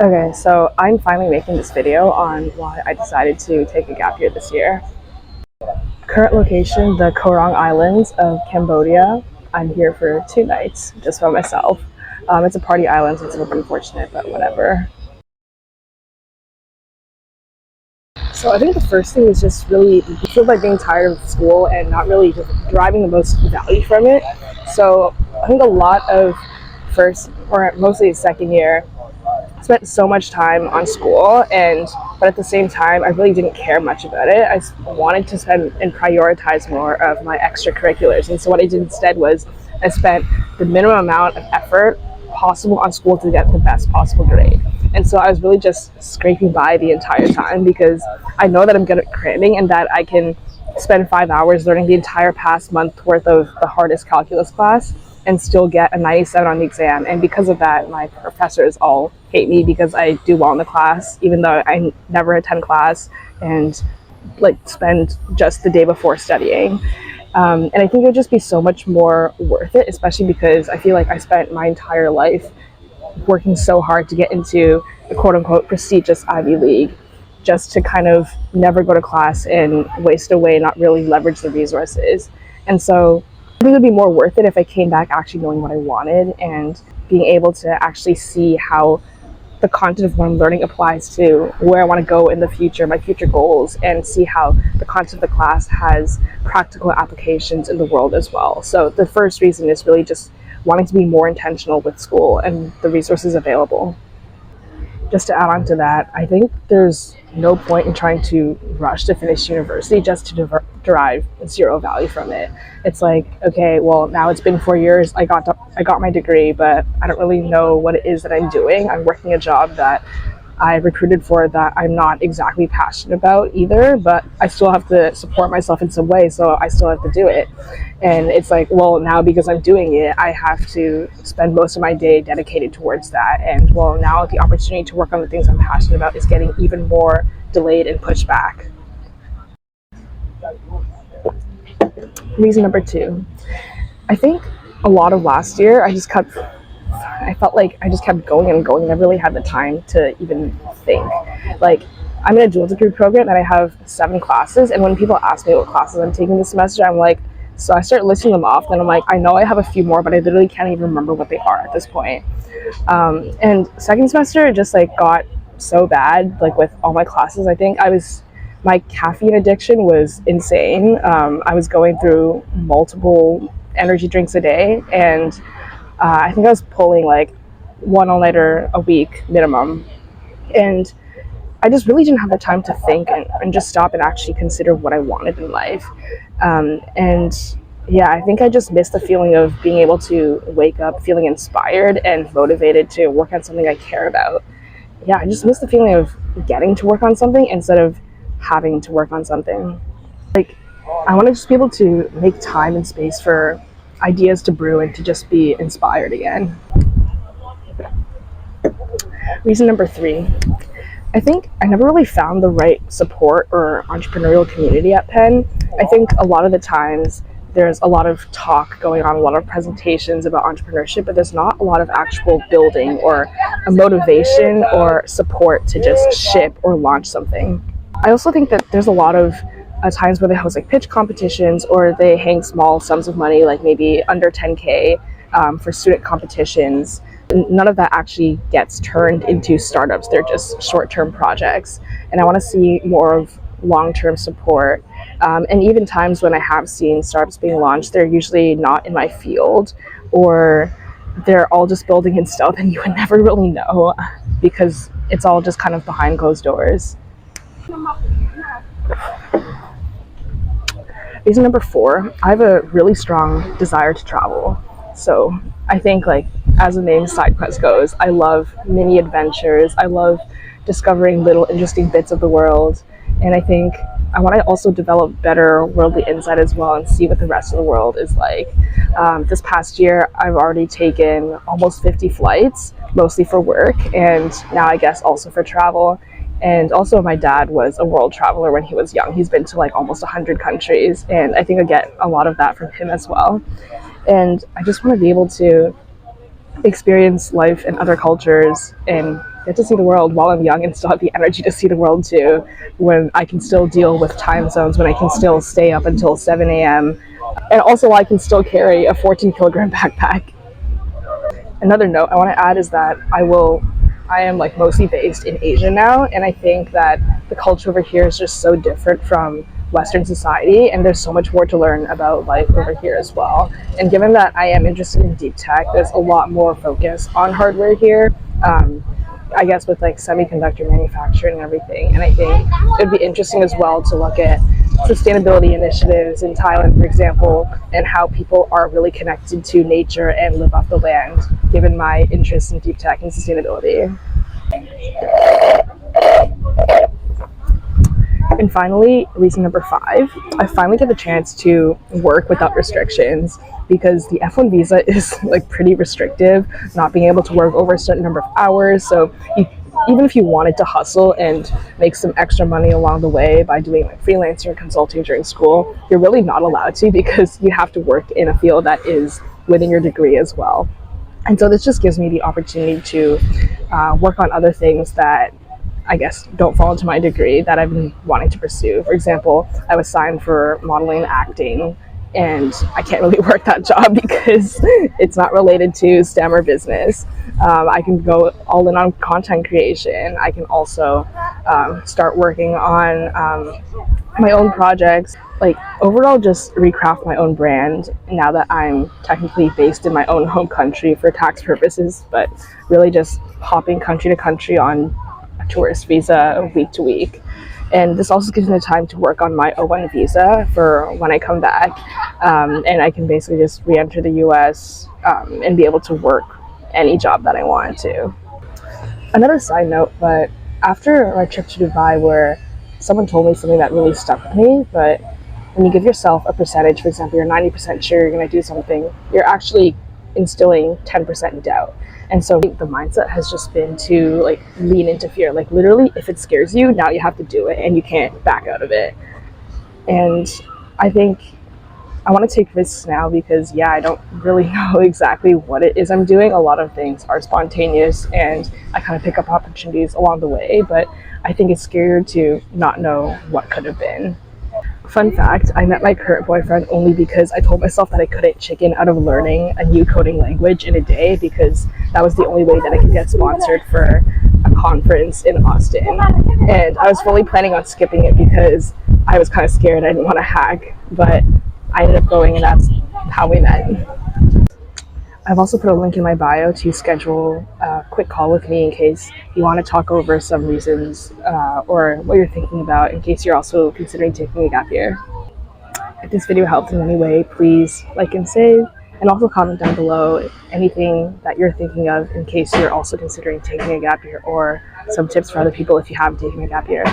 Okay, so I'm finally making this video on why I decided to take a gap year this year. Current location, the Korong Islands of Cambodia. I'm here for 2 nights, just by myself. It's a party island, so it's a little unfortunate, but whatever. So I think the first thing is just really feel like being tired of school and not really deriving the most value from it. So I think a lot of first, or mostly second year, spent so much time on school, but at the same time I really didn't care much about it. I wanted to spend and prioritize more of my extracurriculars, and so what I did instead was I spent the minimum amount of effort possible on school to get the best possible grade. And so I was really just scraping by the entire time because I know that I'm good at cramming and that I can spend 5 hours learning the entire past month worth of the hardest calculus class and still get a 97 on the exam. And because of that, my professors all hate me because I do well in the class, even though I never attend class and like spend just the day before studying. And I think it would just be so much more worth it, especially because I feel like I spent my entire life working so hard to get into the quote unquote prestigious Ivy League just to kind of never go to class and waste away, not really leverage the resources. And so I think it would be more worth it if I came back actually knowing what I wanted and being able to actually see how the content of what I'm learning applies to where I want to go in the future, my future goals, and see how the content of the class has practical applications in the world as well. So the first reason is really just wanting to be more intentional with school and the resources available. Just to add on to that, I think there's no point in trying to rush to finish university just to derive zero value from it. It's like, okay, well, now it's been 4 years. I got my degree, but I don't really know what it is that I'm doing. I'm working a job that I recruited for that I'm not exactly passionate about either, but I still have to support myself in some way, so I still have to do it. And it's like, well, now because I'm doing it, I have to spend most of my day dedicated towards that. And well, now the opportunity to work on the things I'm passionate about is getting even more delayed and pushed back. Reason number two, I think a lot of last year, I felt like I just kept going and going, and I really had the time to even think. Like, I'm in a dual degree program and I have 7 classes, and when people ask me what classes I'm taking this semester, I'm like, so I start listing them off, and I'm like, I know I have a few more, but I literally can't even remember what they are at this point. And second semester, it just like got so bad, like with all my classes. I think my caffeine addiction was insane. I was going through multiple energy drinks a day, and I think I was pulling like one all-nighter a week minimum. And I just really didn't have the time to think and just stop and actually consider what I wanted in life. And yeah, I think I just missed the feeling of being able to wake up feeling inspired and motivated to work on something I care about. Yeah, I just missed the feeling of getting to work on something instead of having to work on something. Like, I want to just be able to make time and space for ideas to brew and to just be inspired again. Reason number three, I think I never really found the right support or entrepreneurial community at Penn. I think a lot of the times there's a lot of talk going on, a lot of presentations about entrepreneurship, but there's not a lot of actual building or a motivation or support to just ship or launch something. I also think that there's a lot of times where they host like pitch competitions or they hang small sums of money, like maybe under 10K for student competitions. None of that actually gets turned into startups. They're just short-term projects. And I want to see more of long-term support. And even times when I have seen startups being launched, they're usually not in my field, or they're all just building in stealth and you would never really know because it's all just kind of behind closed doors. Reason number four, I have a really strong desire to travel. So I think, like, as the name side quest goes, I love mini adventures. I love discovering little interesting bits of the world. And I think I want to also develop better worldly insight as well and see what the rest of the world is like. This past year, I've already taken almost 50 flights, mostly for work, and now I guess also for travel. And also, my dad was a world traveler when he was young. He's been to like almost 100 countries, and I think I get a lot of that from him as well. And I just want to be able to experience life in other cultures and get to see the world while I'm young and still have the energy to see the world too, when I can still deal with time zones, when I can still stay up until 7 a.m., and also I can still carry a 14-kilogram backpack. Another note I want to add is that I am like mostly based in Asia now, and I think that the culture over here is just so different from Western society, and there's so much more to learn about life over here as well. And given that I am interested in deep tech, there's a lot more focus on hardware here. I guess with like semiconductor manufacturing and everything. And I think it'd be interesting as well to look at sustainability initiatives in Thailand, for example, and how people are really connected to nature and live off the land, given my interest in deep tech and sustainability. And finally, reason number 5, I finally get the chance to work without restrictions, because the F1 visa is like pretty restrictive, not being able to work over a certain number of hours. So even if you wanted to hustle and make some extra money along the way by doing like freelancing or consulting during school, you're really not allowed to, because you have to work in a field that is within your degree as well. And so this just gives me the opportunity to work on other things that I guess don't fall into my degree that I've been wanting to pursue. For example, I was signed for modeling and acting, and I can't really work that job because it's not related to STEM or business. I can go all in on content creation. I can also start working on my own projects, like overall just recraft my own brand now that I'm technically based in my own home country for tax purposes, but really just hopping country to country on a tourist visa week to week. And this also gives me the time to work on my O1 visa for when I come back. And I can basically just re-enter the US and be able to work any job that I want to. Another side note, but after my trip to Dubai, where someone told me something that really stuck with me, but when you give yourself a percentage, for example, you're 90% sure you're going to do something, you're actually instilling 10% doubt. And so the mindset has just been to like lean into fear. Like literally, if it scares you, now you have to do it and you can't back out of it. And I think I want to take risks now because, yeah, I don't really know exactly what it is I'm doing. A lot of things are spontaneous and I kind of pick up opportunities along the way, but I think it's scarier to not know what could have been. Fun fact, I met my current boyfriend only because I told myself that I couldn't chicken out of learning a new coding language in a day, because that was the only way that I could get sponsored for a conference in Austin. And I was fully planning on skipping it because I was kind of scared. I didn't want to hack, but I ended up going, and that's how we met. I've also put a link in my bio to schedule a quick call with me in case you want to talk over some reasons or what you're thinking about, in case you're also considering taking a gap year. If this video helped in any way, please like and save, and also comment down below anything that you're thinking of in case you're also considering taking a gap year, or some tips for other people if you have taken a gap year.